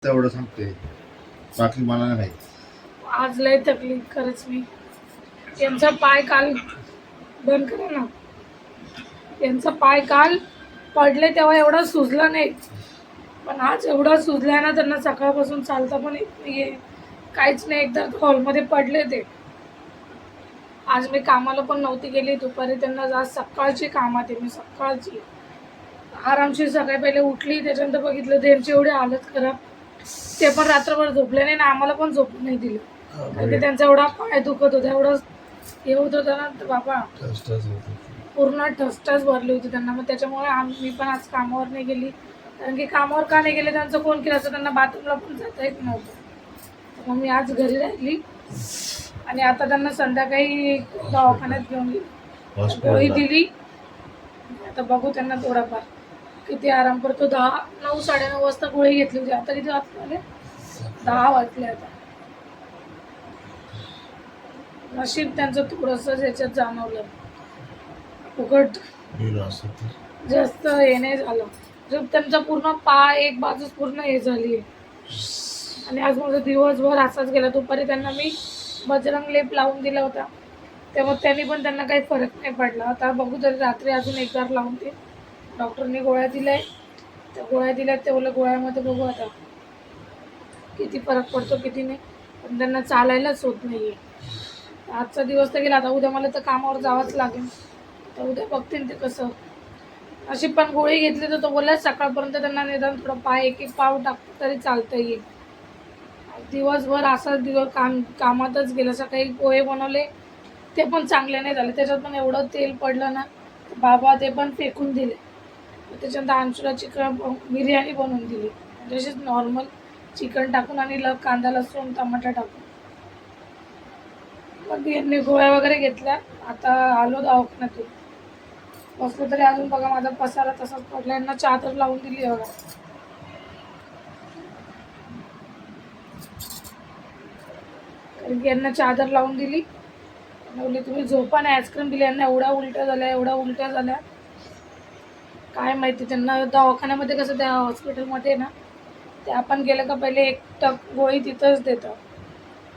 तेवढं सांगते बाकी मला नाही. आज लय तकलीफ खरंच. मी यांचा पाय काल बंद करा ना. यांचा पाय काल पडले तेव्हा एवढा सुजला नाही, पण आज एवढा सुजलाय ना, त्यांना सकाळपासून चालता पण येत नाहीये, काहीच नाही. एकदा हॉलमध्ये पडले ते. आज मी कामाला पण नव्हती गेली दुपारी. त्यांना आज सकाळची कामात आहे मी, सकाळची आरामशीर सकाळी पहिले उठली, त्याच्यानंतर बघितलं त्यांची एवढी हालत खराब. ते पण रात्रभर झोपले नाही ना, आम्हाला पण झोपू नाही दिलं, कारण की त्यांचा एवढा पाय दुखत होता, एवढं हे होत होतं ना बाबा, पूर्ण ठसठस भरली होती त्यांना. मग त्याच्यामुळे मी पण आज कामावर नाही गेली, कारण की कामावर का नाही गेले, त्यांचं फोन केला असं त्यांना बाथरूमला पण जाता येत नव्हतं. मग मी आज घरी राहिली आणि आता त्यांना संध्याकाळी दवाखान्यात घेऊन गेली, गोळी दिली. आता बघू त्यांना थोडाफार किती आराम करतो. 9, 9:30 वाजता गोळी घेतली होती. आता किती वाजले? 10 वाजले. आता नशीब त्यांचं थोडंसं याच्यात जाणवलं, फुकट जास्त हे नाही झालं. जर त्यांचा पूर्ण पाय एक बाजूच पूर्ण हे झाली. आणि आज माझा दिवसभर असाच गेला. दुपारी त्यांना मी बजरंग लेप लावून दिला होता, तेव्हा त्यांनी पण त्यांना काही फरक नाही पडला. आता बघू तरी रात्री अजून एकदा लावून दे. डॉक्टरने गोळ्या दिल्याय, त्या गोळ्या दिल्यात, तेवढ्या गोळ्यामध्ये बघू आता किती फरक पडतो किती नाही. पण त्यांना चालायलाच होत नाहीये. आजचा दिवस तर गेला, आता उद्या मला तर कामावर जावंच लागेल. तर उद्या बघतील ते कसं. अशी पण गोळी घेतली तर तो बोलला सकाळपर्यंत त्यांना निदान थोडं पाय एक पाव टाकतो तरी चालता येईल. दिवसभर असाच कामातच गेलं. सकाळी पोहे बनवले, ते पण चांगले नाही झाले, त्याच्यात पण एवढं तेल पडलं ना, बाबा ते पण फेकून दिले. त्याच्यानंतर अंशूला चिकन बिर्याणी बनवून दिली, जशीच नॉर्मल चिकन टाकून आणि कांदा लसूण टमाटा टाकून. मग यांनी गोळ्या वगैरे घेतल्या. आता आलो दवाखान्यातून, बसलो तरी अजून बघा माझा पसारा तसाच पडला. यांना चादर लावून दिली बघा. कारण की यांना चादर लावून दिली, बोलले तुम्ही झोपा. नाही आईस्क्रीम दिली यांना. एवढ्या उलट्या झाल्या काय माहिती. त्यांना दवाखान्यामध्ये कसं त्या हॉस्पिटलमध्ये ना, ते आपण गेलं का पहिले एक टक गोळी तिथंच देतात.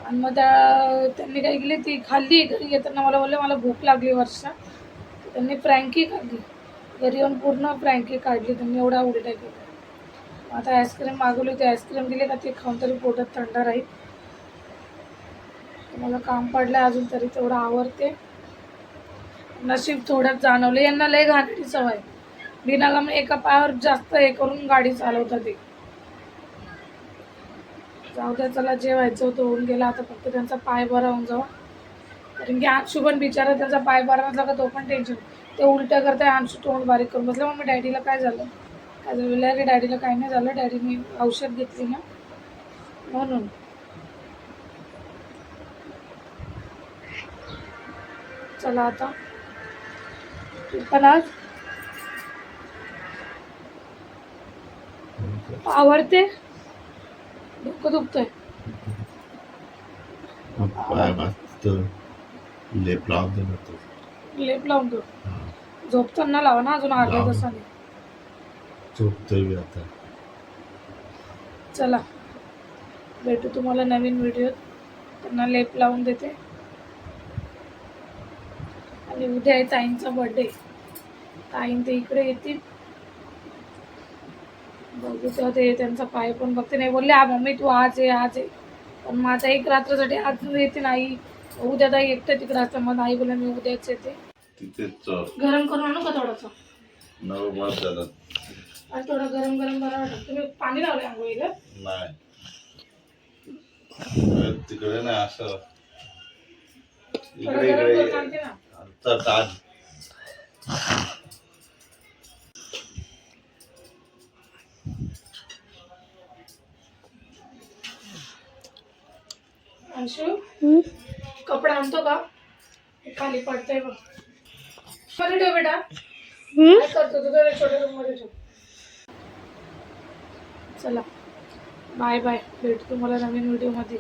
आणि मग त्यांनी काय केली, ती खाल्ली. घरी येताना मला बोलले मला भूक लागली वर्षा, त्यांनी फ्रँकी खाल्ली. घरी येऊन पूर्ण फ्रँकी काढली त्यांनी, एवढ्या उलट्या केल्या. आता आईस्क्रीम मागवली होती, आईस्क्रीम दिली का ते खाऊन तरी पोटात थंड राहील. मला काम पडलं अजून तरी तेवढं आवरते. नशीब थोड्यात जाणवलं. यांना लय घाणेरडी सवय, बिनाकाम एका पायावर जास्त हे करून गाडी चालवतात ते. जाऊ द्या, चला जे व्हायचं होतं होऊन गेला. आता फक्त त्यांचा पाय बरा होऊन जावा. कारण की अंशू पण बिचारा, त्यांचा पाय बरा नसला का तो पण टेन्शन. ते उलट्या करताय, अंशू तोंड बारीक करून बसलं. मग मी डॅडीला काय झालं की डॅडीला काही नाही झालं, डॅडीने औषध घेतली ना म्हणून. चला आता पण आज आवडते. डोकं दुखतंय, लेप लावून दे. लेप लावून दो. झोपताना लावा ना, अजून अर्ध्या तासाने झोपतोय आता. चला भेटू तुम्हाला नवीन व्हिडिओ. त्यांना लेप लावून देते. आणि उद्या आहे ताईंचा बर्थडे. ताईन ते इकडे येतील, बघू तेव्हा ते त्यांचा पाय पण बघते. नाही बोलले मम्मी तू आज आहे, पण माझा एक रात्रासाठी आज येते नाही. उद्या ताई एकटं तिकडे असतं. मग आई बोला मी उद्याच येते. गरम करून आणू का थोडंसं? आज थोडं गरम बरं वाटत. तुम्ही पाणी लावले आंघोळीला? नाही, तिकडे नाही, असं इकडे ताज. अंशू कपडा आणतो का? खाली पडतंय बघ. मध्ये ठेव बेटा. काय करतो तुझ्या छोट्या रूम मध्ये ठेव. चला बाय बाय, भेटू तुम्हाला नवीन व्हिडिओ मध्ये.